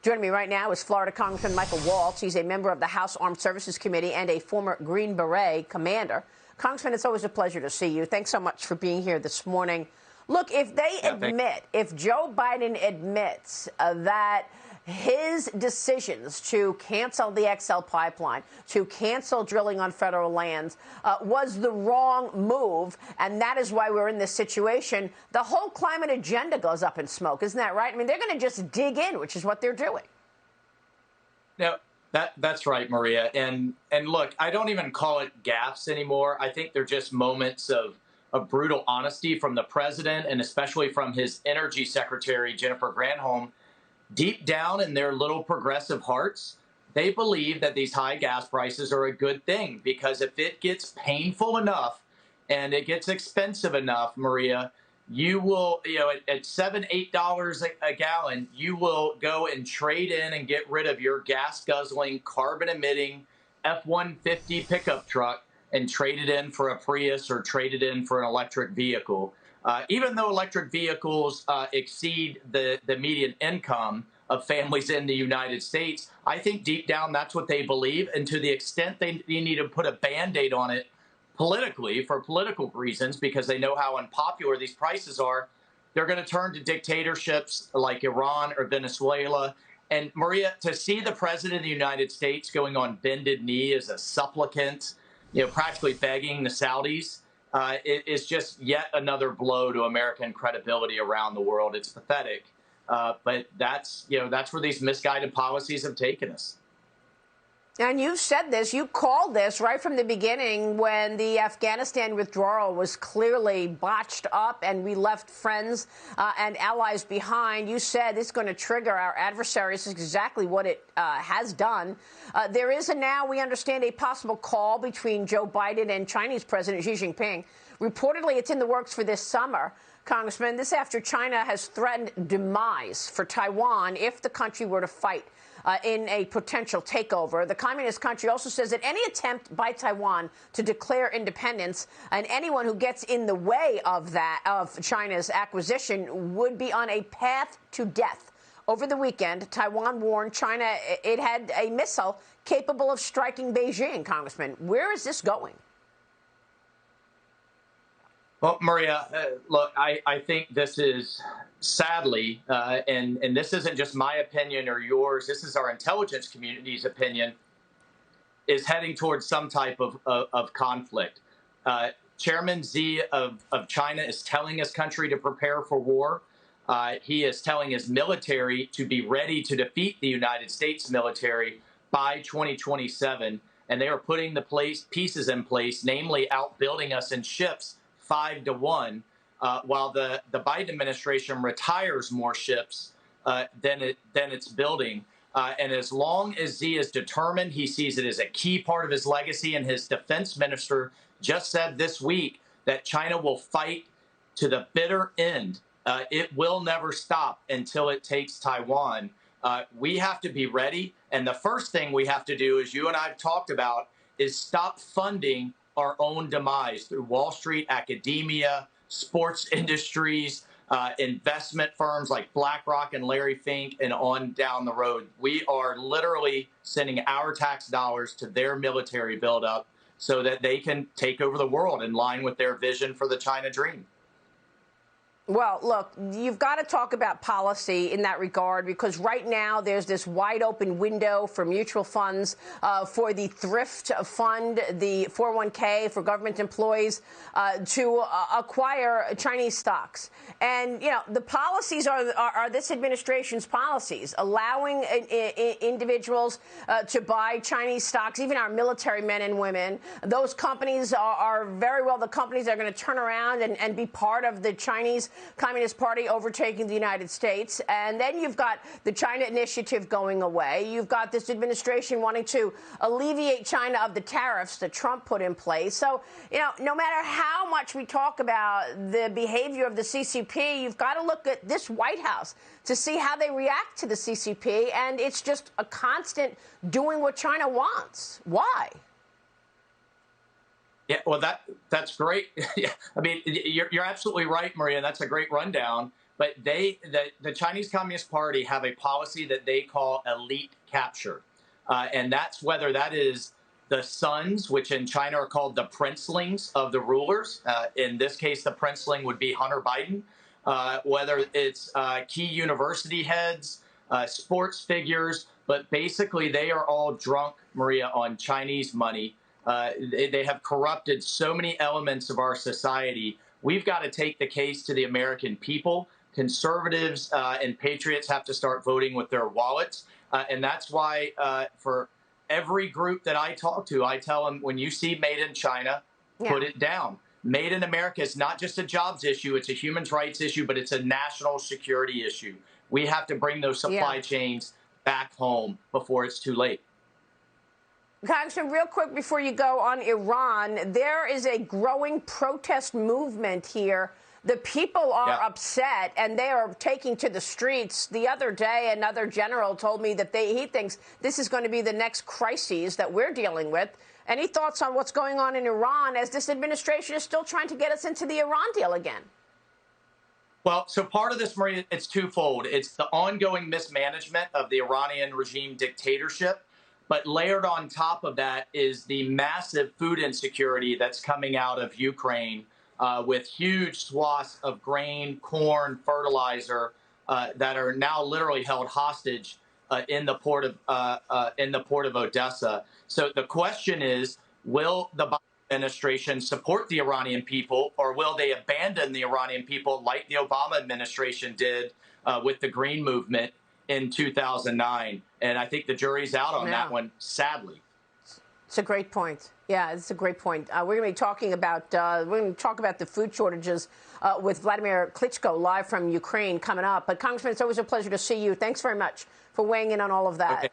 Joining me right now is Florida Congressman Michael Waltz. He's a member of the House Armed Services Committee and a former Green Beret commander. Congressman, it's always a pleasure to see you. Thanks so much for being here this morning. Look, if if Joe Biden admits that his decisions to cancel the XL pipeline, to cancel drilling on federal lands, was the wrong move, and that is why we're in this situation, the whole climate agenda goes up in smoke. Isn't that right? I mean, they're going to just dig in, which is what they're doing. No, that's right, Maria. And look, I don't even call it gaffes anymore. I think they're just moments of brutal honesty from the president and especially from his energy secretary, Jennifer Granholm. Deep down in their little progressive hearts, they believe that these high gas prices are a good thing, because if it gets painful enough and it gets expensive enough, Maria, you will, at $7, $8 a gallon, you will go and trade in and get rid of your gas guzzling, carbon emitting F-150 pickup truck and trade it in for a Prius or trade it in for an electric vehicle. Even though electric vehicles exceed the median income of families in the United States, I think deep down that's what they believe. And to the extent they need to put a Band-Aid on it politically, for political reasons, because they know how unpopular these prices are, they're going to turn to dictatorships like Iran or Venezuela. And Maria, to see the president of the United States going on bended knee as a supplicant, practically begging the Saudis, it is just yet another blow to American credibility around the world. It's pathetic, but that's where these misguided policies have taken us. And you've said this, you called this right from the beginning when the Afghanistan withdrawal was clearly botched up and we left friends and allies behind. You said this is going to trigger our adversaries. This is exactly what it has done. There is now, we understand, a possible call between Joe Biden and Chinese President Xi Jinping. Reportedly, it's in the works for this summer. Congressman, this after China has threatened demise for Taiwan if the country were to fight in a potential takeover. The communist country also says that any attempt by Taiwan to declare independence and anyone who gets in the way of China's acquisition would be on a path to death. Over the weekend, Taiwan warned China it had a missile capable of striking Beijing. Congressman, where is this going? Well, Maria, look, I think this is sadly, and this isn't just my opinion or yours, this is our intelligence community's opinion, is heading towards some type of conflict. Chairman Xi of China is telling his country to prepare for war. He is telling his military to be ready to defeat the United States military by 2027. And they are putting the pieces in place, namely outbuilding us in ships 5-1, while the Biden administration retires more ships than it's building. And as long as Xi is determined, he sees it as a key part of his legacy. And his defense minister just said this week that China will fight to the bitter end. It will never stop until it takes Taiwan. We have to be ready. And the first thing we have to do, as you and I have talked about, is stop funding our own demise through Wall Street, academia, sports industries, investment firms like BlackRock and Larry Fink, and on down the road. We are literally sending our tax dollars to their military buildup so that they can take over the world in line with their vision for the China dream. Well, look, you've got to talk about policy in that regard, because right now there's this wide open window for mutual funds, for the thrift fund, the 401k for government employees to acquire Chinese stocks. And, the policies are this administration's policies, allowing individuals to buy Chinese stocks, even our military men and women. Those companies are very well the companies that are going to turn around and be part of the Chinese Communist Party overtaking the United States. And then you've got the China initiative going away. You've got this administration wanting to alleviate China of the tariffs that Trump put in place. So, no matter how much we talk about the behavior of the CCP, you've got to look at this White House to see how they react to the CCP. And it's just a constant doing what China wants. Why? Yeah, well, that's great. Yeah, I mean, you're absolutely right, Maria. That's a great rundown. but the Chinese Communist Party have a policy that they call elite capture. And that's whether that is the sons, which in China are called the princelings of the rulers. In this case, the princeling would be Hunter Biden. Whether it's key university heads, sports figures, but basically they are all drunk, Maria, on Chinese money. They have corrupted so many elements of our society. We've got to take the case to the American people. Conservatives and patriots have to start voting with their wallets. And that's why for every group that I talk to, I tell them, when you see Made in China, put it down. Made in America is not just a jobs issue. It's a human rights issue, but it's a national security issue. We have to bring those supply chains back home before it's too late. Congressman, real quick before you go on Iran, there is a growing protest movement here. The people are upset, and they are taking to the streets. The other day, another general told me that he thinks this is going to be the next crises that we're dealing with. Any thoughts on what's going on in Iran as this administration is still trying to get us into the Iran deal again? Well, so part of this, Maria, it's twofold. It's the ongoing mismanagement of the Iranian regime dictatorship. But layered on top of that is the massive food insecurity that's coming out of Ukraine, with huge swaths of grain, corn, fertilizer that are now literally held hostage in the port of Odessa. So the question is, will the Biden administration support the Iranian people, or will they abandon the Iranian people like the Obama administration did with the Green Movement in 2009? And I think the jury's out on that one, sadly. It's a great point. Yeah, it's a great point. We're going to be talking about the food shortages with Vladimir Klitschko live from Ukraine coming up. But Congressman, it's always a pleasure to see you. Thanks very much for weighing in on all of that. Okay.